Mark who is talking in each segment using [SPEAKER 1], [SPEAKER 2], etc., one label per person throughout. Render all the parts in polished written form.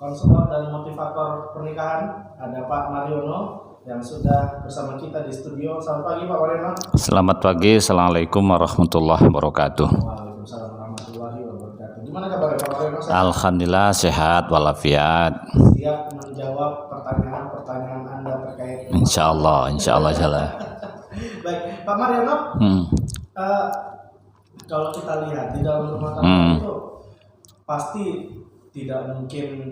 [SPEAKER 1] konselor dan motivator pernikahan. Ada Pak Mariono yang sudah bersama kita di studio. Selamat pagi Pak Mariono.
[SPEAKER 2] Selamat pagi, Assalamualaikum warahmatullahi wabarakatuh.
[SPEAKER 1] Waalaikumsalam warahmatullahi wabarakatuh. Gimana kabarnya Pak Mariono?
[SPEAKER 2] Alhamdulillah sehat walafiat.
[SPEAKER 1] Siap menjawab pertanyaan-pertanyaan Anda terkait.
[SPEAKER 2] Insya Allah.
[SPEAKER 1] Baik, Pak Mariono. Kalau kita lihat di dalam rumah tangga itu pasti tidak mungkin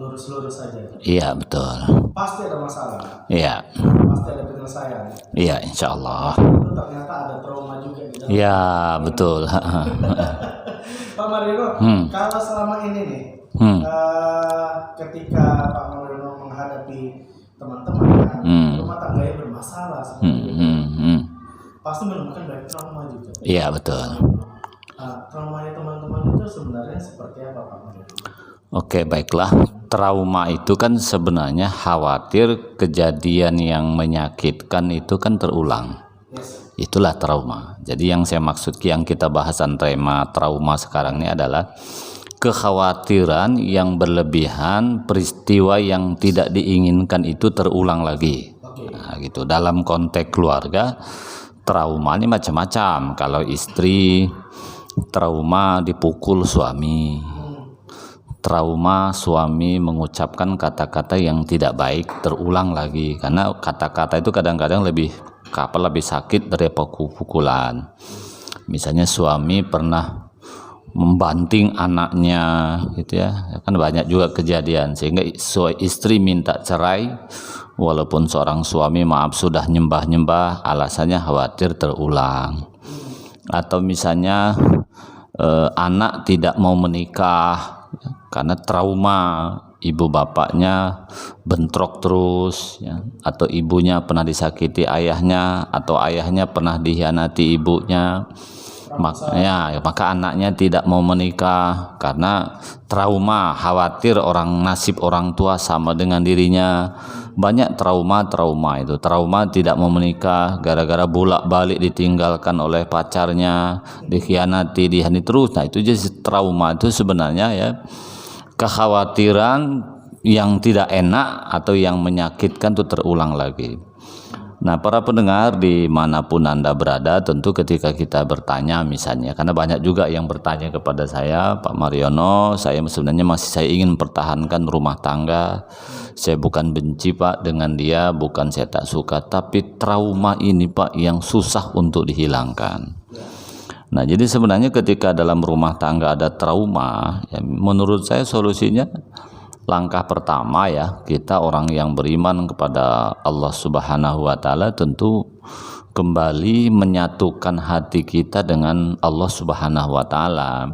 [SPEAKER 1] lurus-lurus saja.
[SPEAKER 2] Iya betul.
[SPEAKER 1] Pasti ada masalah.
[SPEAKER 2] Iya.
[SPEAKER 1] Pasti ada penyelesaian.
[SPEAKER 2] Iya insya Allah.
[SPEAKER 1] Itu ternyata ada trauma juga di dalam.
[SPEAKER 2] Iya betul.
[SPEAKER 1] Pak Mariono, kalau selama ini nih, ketika Pak Mariono menghadapi teman-teman yang rumah tangganya bermasalah, pasti menemukan banyak trauma juga.
[SPEAKER 2] Iya betul.
[SPEAKER 1] Traumanya teman-teman itu sebenarnya seperti apa Pak Mariono?
[SPEAKER 2] Oke baiklah, trauma itu kan sebenarnya khawatir kejadian yang menyakitkan itu kan terulang.
[SPEAKER 1] Yes.
[SPEAKER 2] Itulah trauma. Jadi yang saya maksud yang kita bahasan trauma sekarang ini adalah kekhawatiran yang berlebihan, peristiwa yang tidak diinginkan itu terulang lagi. Nah, gitu. Dalam konteks keluarga, trauma ini macam-macam. Kalau istri, trauma dipukul suami, trauma suami mengucapkan kata-kata yang tidak baik terulang lagi, karena kata-kata itu kadang-kadang lebih sakit dari pukulan. Misalnya suami pernah membanting anaknya gitu ya, kan banyak juga kejadian sehingga istri minta cerai walaupun seorang suami sudah nyembah-nyembah, alasannya khawatir terulang. Atau misalnya anak tidak mau menikah karena trauma ibu bapaknya bentrok terus ya, atau ibunya pernah disakiti ayahnya, atau ayahnya pernah dikhianati ibunya, maka anaknya tidak mau menikah karena trauma, khawatir nasib orang tua sama dengan dirinya. Banyak trauma itu. Trauma tidak mau menikah gara-gara bolak-balik ditinggalkan oleh pacarnya, dikhianati terus. Nah itu jadi trauma itu sebenarnya ya, kekhawatiran yang tidak enak atau yang menyakitkan itu terulang lagi. Nah para pendengar dimanapun Anda berada, tentu ketika kita bertanya misalnya, karena banyak juga yang bertanya kepada saya, Pak Mariono, saya sebenarnya saya ingin pertahankan rumah tangga, saya bukan benci Pak dengan dia, bukan saya tak suka, tapi trauma ini Pak yang susah untuk dihilangkan. Nah jadi sebenarnya ketika dalam rumah tangga ada trauma ya, menurut saya solusinya langkah pertama ya, kita orang yang beriman kepada Allah Subhanahu wa Ta'ala tentu kembali menyatukan hati kita dengan Allah Subhanahu wa Ta'ala.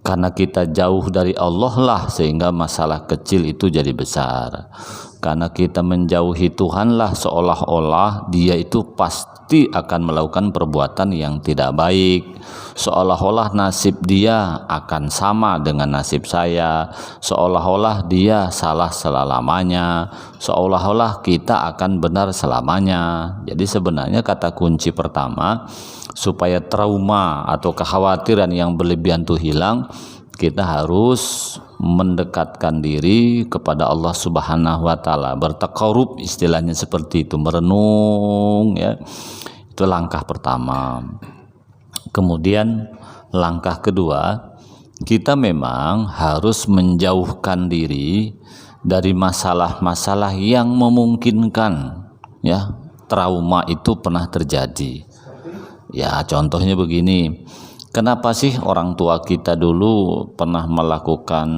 [SPEAKER 2] Karena kita jauh dari Allah lah sehingga masalah kecil itu jadi besar. Karena kita menjauhi Tuhan lah seolah-olah dia itu pasti akan melakukan perbuatan yang tidak baik. Seolah-olah nasib dia akan sama dengan nasib saya. Seolah-olah dia salah selamanya. Seolah-olah kita akan benar selamanya. Jadi sebenarnya kata kunci pertama supaya trauma atau kekhawatiran yang berlebihan itu hilang, kita harus mendekatkan diri kepada Allah Subhanahu wa Ta'ala, bertaqarrub istilahnya seperti itu, merenung ya. Itu langkah pertama. Kemudian langkah kedua, kita memang harus menjauhkan diri dari masalah-masalah yang memungkinkan ya trauma itu pernah terjadi. Ya contohnya begini, kenapa sih orang tua kita dulu pernah melakukan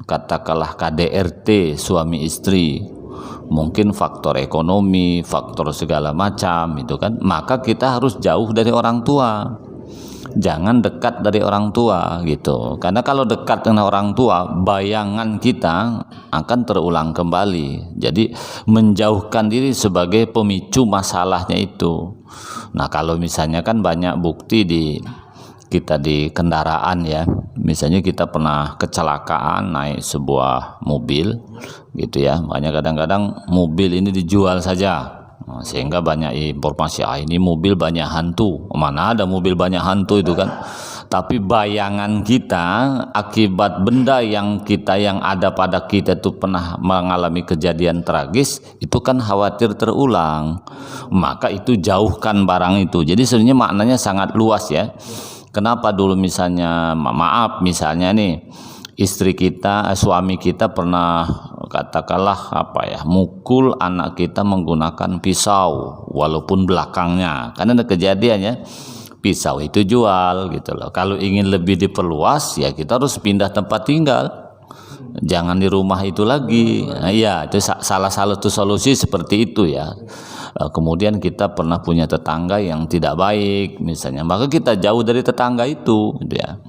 [SPEAKER 2] katakanlah KDRT suami istri, mungkin faktor ekonomi, faktor segala macam itu kan, maka kita harus jauh dari orang tua, jangan dekat dari orang tua gitu. Karena kalau dekat dengan orang tua, bayangan kita akan terulang kembali. Jadi menjauhkan diri sebagai pemicu masalahnya itu. Nah kalau misalnya kan banyak bukti kita di kendaraan ya, misalnya kita pernah kecelakaan naik sebuah mobil gitu ya, makanya kadang-kadang mobil ini dijual saja. Nah, sehingga banyak informasi ini mobil banyak hantu. Mana ada mobil banyak hantu itu kan. Tapi bayangan kita akibat benda yang ada pada kita itu pernah mengalami kejadian tragis, itu kan khawatir terulang. Maka itu jauhkan barang itu. Jadi sebenarnya maknanya sangat luas ya. Kenapa dulu misalnya maaf misalnya nih istri kita, suami kita pernah katakanlah mukul anak kita menggunakan pisau walaupun belakangnya, karena ada kejadian ya. Pisau itu jual gitu loh. Kalau ingin lebih diperluas ya kita harus pindah tempat tinggal. Jangan di rumah itu lagi. Nah, iya, itu salah satu solusi seperti itu ya. Kemudian kita pernah punya tetangga yang tidak baik misalnya, maka kita jauh dari tetangga itu gitu ya.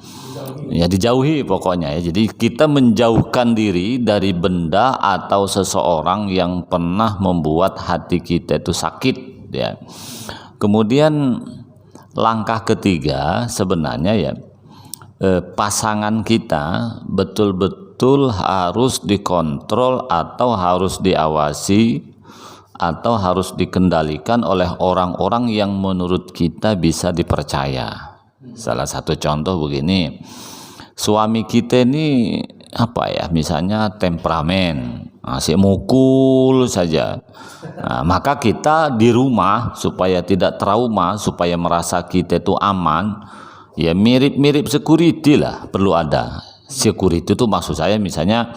[SPEAKER 2] Ya dijauhi pokoknya ya. Jadi kita menjauhkan diri dari benda atau seseorang yang pernah membuat hati kita itu sakit ya. Kemudian langkah ketiga sebenarnya ya, pasangan kita betul-betul harus dikontrol atau harus diawasi atau harus dikendalikan oleh orang-orang yang menurut kita bisa dipercaya. Salah satu contoh begini, suami kita ini misalnya temperamen, masih mukul saja. Nah, maka kita di rumah supaya tidak trauma, supaya merasa kita itu aman, ya mirip-mirip security lah, perlu ada. Security itu maksud saya misalnya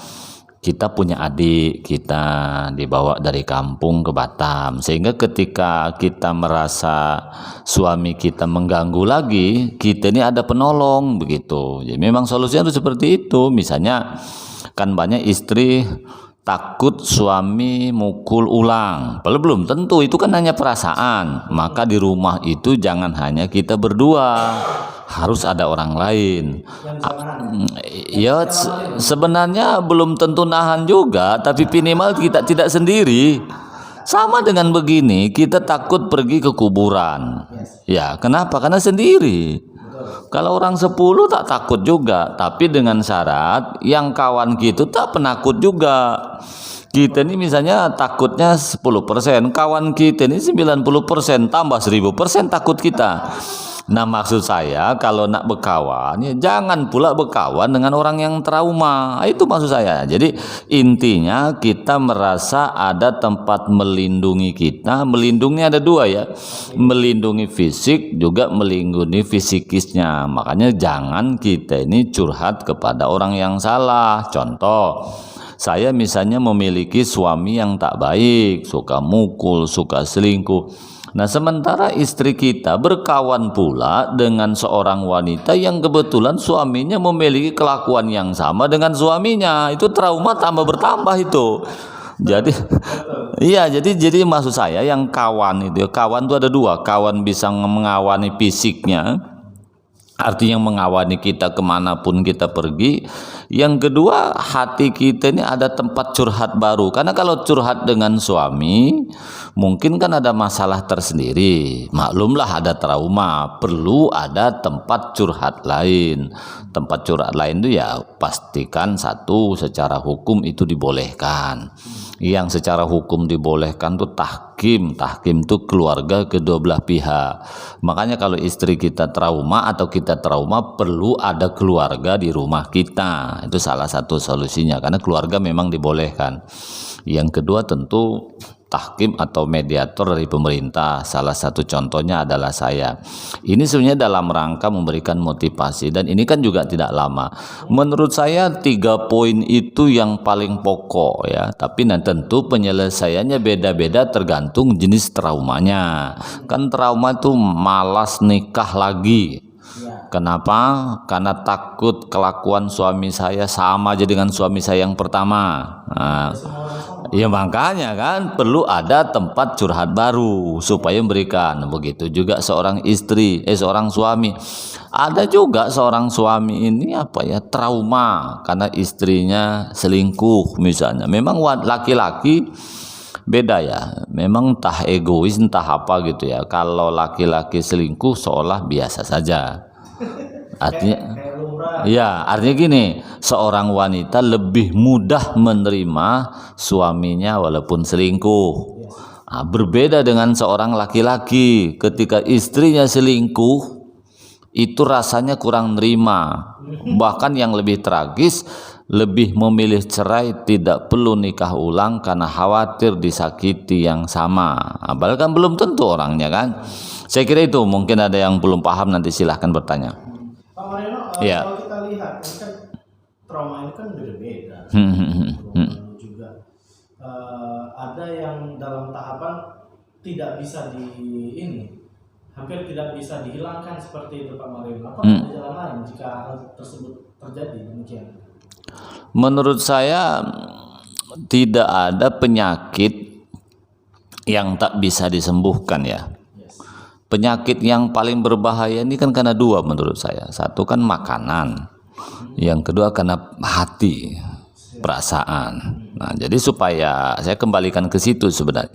[SPEAKER 2] kita punya adik, kita dibawa dari kampung ke Batam, sehingga ketika kita merasa suami kita mengganggu lagi, kita ini ada penolong begitu. Jadi memang solusinya harus seperti itu. Misalnya kan banyak istri takut suami mukul ulang, belum tentu itu kan hanya perasaan. Maka di rumah itu jangan hanya kita berdua, harus ada orang lain. Ya sebenarnya belum tentu nahan juga, tapi minimal kita tidak sendiri. Sama dengan begini, kita takut pergi ke kuburan. Ya kenapa? Karena sendiri. Kalau orang 10 tak takut juga, tapi dengan syarat yang kawan kita tak penakut juga. Kita ini misalnya takutnya 10%, kawan kita ini 90%, tambah 1000% takut kita. Nah maksud saya kalau nak berkawan ya jangan pula berkawan dengan orang yang trauma. Itu maksud saya. Jadi intinya kita merasa ada tempat melindungi kita. Melindungi ada dua ya, melindungi fisik juga melindungi fisikisnya. Makanya jangan kita ini curhat kepada orang yang salah. Contoh, saya misalnya memiliki suami yang tak baik, suka mukul, suka selingkuh. Nah sementara istri kita berkawan pula dengan seorang wanita yang kebetulan suaminya memiliki kelakuan yang sama dengan suaminya, itu trauma tambah bertambah itu. Jadi iya, jadi maksud saya yang kawan itu, kawan itu ada dua, kawan bisa mengawani fisiknya, artinya mengawani kita kemanapun kita pergi. Yang kedua, hati kita ini ada tempat curhat baru. Karena kalau curhat dengan suami, mungkin kan ada masalah tersendiri. Maklumlah ada trauma, perlu ada tempat curhat lain. Tempat curhat lain itu ya pastikan satu, secara hukum itu dibolehkan. Yang secara hukum dibolehkan itu tahkim. Tahkim itu keluarga kedua belah pihak. Makanya kalau istri kita trauma atau kita trauma, perlu ada keluarga di rumah kita. Itu salah satu solusinya, karena keluarga memang dibolehkan. Yang kedua tentu tahkim atau mediator dari pemerintah. Salah satu contohnya adalah saya. Ini sebenarnya dalam rangka memberikan motivasi, dan ini kan juga tidak lama. Menurut saya 3 poin itu yang paling pokok ya. Tapi tentu penyelesaiannya beda-beda tergantung jenis traumanya. Kan trauma itu malas nikah lagi. Kenapa? Karena takut kelakuan suami saya sama aja dengan suami saya yang pertama. Nah, ya makanya kan perlu ada tempat curhat baru supaya memberikan. Begitu juga seorang istri, seorang suami. Ada juga seorang suami ini trauma karena istrinya selingkuh misalnya. Memang laki-laki beda ya, memang entah egois entah apa gitu ya. Kalau laki-laki selingkuh seolah biasa saja. Artinya gini, seorang wanita lebih mudah menerima suaminya walaupun selingkuh. Berbeda dengan seorang laki-laki, ketika istrinya selingkuh, itu rasanya kurang nerima. Bahkan yang lebih tragis, lebih memilih cerai, tidak perlu nikah ulang karena khawatir disakiti yang sama. Padahal kan belum tentu orangnya kan. Saya kira itu, mungkin ada yang belum paham, nanti silahkan bertanya.
[SPEAKER 1] Pak Mariano,
[SPEAKER 2] Ya.
[SPEAKER 1] kalau kita lihat ini kan trauma ini kan beda-beda. Juga ada yang dalam tahapan tidak bisa hampir tidak bisa dihilangkan seperti itu Pak Mariano. Apa ada jalan lain jika hal tersebut terjadi demikian?
[SPEAKER 2] Menurut saya tidak ada penyakit yang tak bisa disembuhkan ya. Penyakit yang paling berbahaya ini kan karena dua menurut saya. Satu kan makanan, yang kedua karena hati, perasaan. Nah, jadi supaya saya kembalikan ke situ sebenarnya,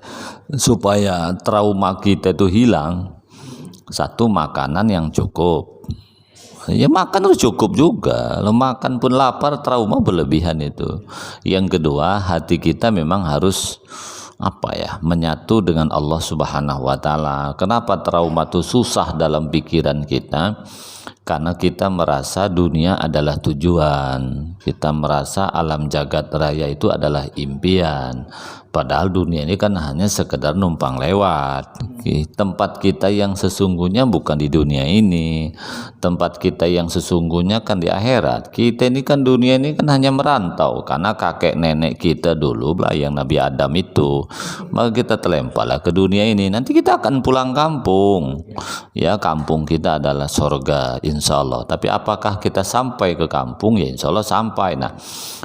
[SPEAKER 2] supaya trauma kita itu hilang, satu makanan yang cukup. Ya makan harus cukup juga. Lo makan pun lapar, trauma berlebihan itu. Yang kedua, hati kita memang harus menyatu dengan Allah Subhanahu wa taala. Kenapa trauma itu susah dalam pikiran kita? Karena kita merasa dunia adalah tujuan. Kita merasa alam jagat raya itu adalah impian. Padahal dunia ini kan hanya sekedar numpang lewat. Tempat kita yang sesungguhnya bukan di dunia ini. Tempat kita yang sesungguhnya kan di akhirat. Kita ini kan dunia ini kan hanya merantau. Karena kakek nenek kita dulu yang Nabi Adam itu. Maka kita telemparlah ke dunia ini. Nanti kita akan pulang kampung. Ya, kampung kita adalah sorga insya Allah. Tapi apakah kita sampai ke kampung? Ya insya Allah sampai. Nah,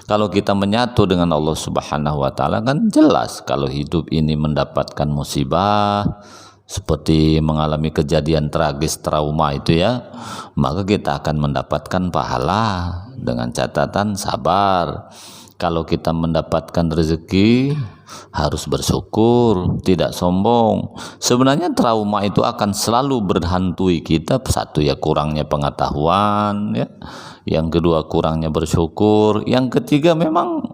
[SPEAKER 2] kalau kita menyatu dengan Allah Subhanahu wa taala kan jelas kalau hidup ini mendapatkan musibah seperti mengalami kejadian tragis trauma itu ya, maka kita akan mendapatkan pahala dengan catatan sabar. Kalau kita mendapatkan rezeki harus bersyukur, tidak sombong. Sebenarnya trauma itu akan selalu berhantui kita. Satu ya kurangnya pengetahuan ya. Yang kedua kurangnya bersyukur. Yang ketiga memang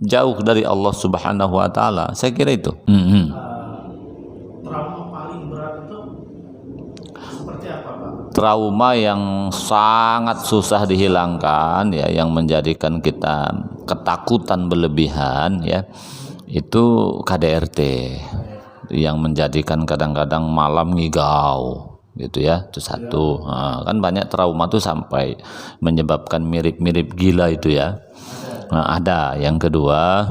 [SPEAKER 2] jauh dari Allah Subhanahu wa taala. Saya kira itu.
[SPEAKER 1] Trauma paling berat itu seperti apa Pak?
[SPEAKER 2] Trauma yang sangat susah dihilangkan ya, yang menjadikan kita ketakutan berlebihan ya, itu KDRT, yang menjadikan kadang-kadang malam ngigau gitu ya. Itu satu. Nah, kan banyak trauma tuh sampai menyebabkan mirip-mirip gila itu ya. Nah, ada yang kedua,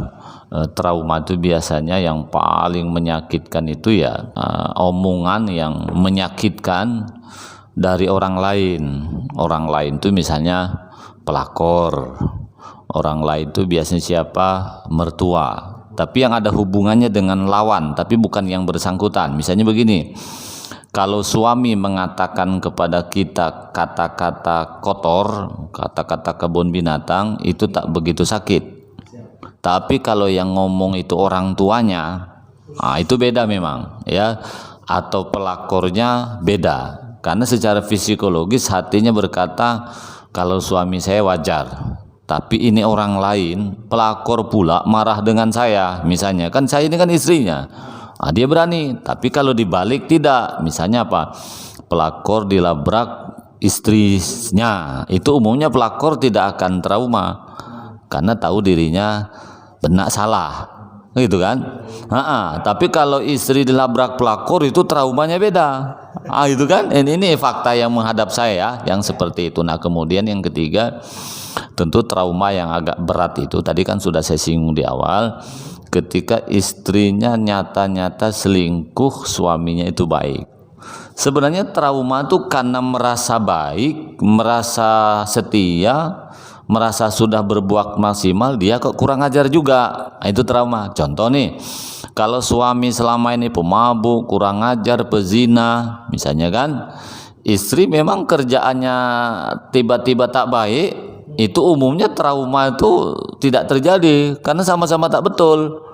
[SPEAKER 2] trauma itu biasanya yang paling menyakitkan itu ya omongan yang menyakitkan dari orang lain. Orang lain itu misalnya pelakor, orang lain itu biasanya siapa? Mertua. Tapi yang ada hubungannya dengan lawan, tapi bukan yang bersangkutan. Misalnya begini, kalau suami mengatakan kepada kita kata-kata kotor, kata-kata kebun binatang, itu tak begitu sakit. Tapi kalau yang ngomong itu orang tuanya, itu beda memang ya. Atau pelakornya beda. Karena secara psikologis hatinya berkata, kalau suami saya wajar, tapi ini orang lain, pelakor pula marah dengan saya. Misalnya kan saya ini kan istrinya. Dia berani, tapi kalau dibalik tidak. Misalnya apa? Pelakor dilabrak istrinya, itu umumnya pelakor tidak akan trauma karena tahu dirinya benar salah, gitu kan? Tapi kalau istri dilabrak pelakor itu traumanya beda. Itu kan? Ini fakta yang menghadap saya yang seperti itu. Nah, kemudian yang ketiga, tentu trauma yang agak berat itu tadi kan sudah saya singgung di awal. Ketika istrinya nyata-nyata selingkuh, suaminya itu baik. Sebenarnya trauma itu karena merasa baik, merasa setia, merasa sudah berbuat maksimal, dia kok kurang ajar juga. Itu trauma. Contoh nih, kalau suami selama ini pemabuk, kurang ajar, pezina, misalnya kan, istri memang kerjaannya tiba-tiba tak baik, itu umumnya trauma itu tidak terjadi karena sama-sama tak betul.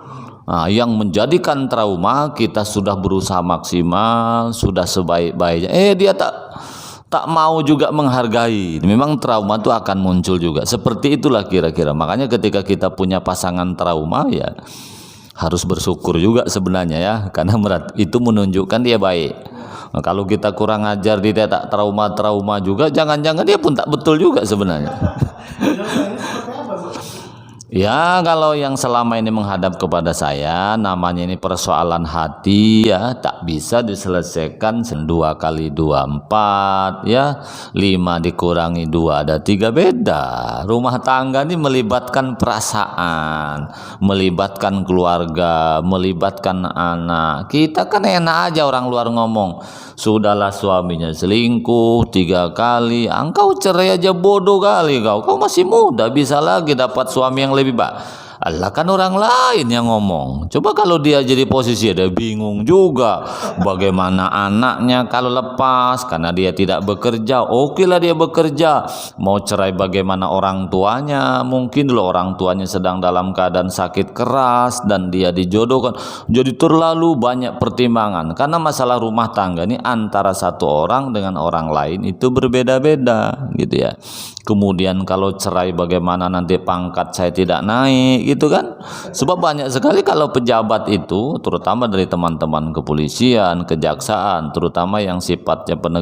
[SPEAKER 2] Yang menjadikan trauma, kita sudah berusaha maksimal, sudah sebaik-baiknya, dia tak mau juga menghargai. Memang trauma itu akan muncul juga. Seperti itulah kira-kira. Makanya ketika kita punya pasangan trauma ya harus bersyukur juga sebenarnya ya, karena itu menunjukkan dia baik. Nah, kalau kita kurang ajar, dia tak trauma juga, jangan-jangan dia pun tak betul juga sebenarnya.
[SPEAKER 1] Penyelesaiannya seperti apa, Bu?
[SPEAKER 2] Ya, kalau yang selama ini menghadap kepada saya, namanya ini persoalan hati ya, tak bisa diselesaikan 2 kali 2 4 ya, 5 dikurangi 2 ada 3, beda. Rumah tangga ini melibatkan perasaan, melibatkan keluarga, melibatkan anak. Kita kan enak aja orang luar ngomong, sudahlah suaminya selingkuh 3 kali, engkau cerai aja bodoh kali kau masih muda, bisa lagi dapat suami yang lebih baik. Allah, kan orang lain yang ngomong. Coba kalau dia jadi posisi, dia bingung juga bagaimana anaknya kalau lepas karena dia tidak bekerja. Oke lah dia bekerja, mau cerai bagaimana orang tuanya, mungkin dulu orang tuanya sedang dalam keadaan sakit keras dan dia dijodohkan. Jadi terlalu banyak pertimbangan, karena masalah rumah tangga ini antara satu orang dengan orang lain itu berbeda-beda gitu ya. Kemudian kalau cerai bagaimana nanti pangkat saya tidak naik gitu kan. Sebab banyak sekali kalau pejabat itu, terutama dari teman-teman kepolisian, kejaksaan, terutama yang sifatnya penegak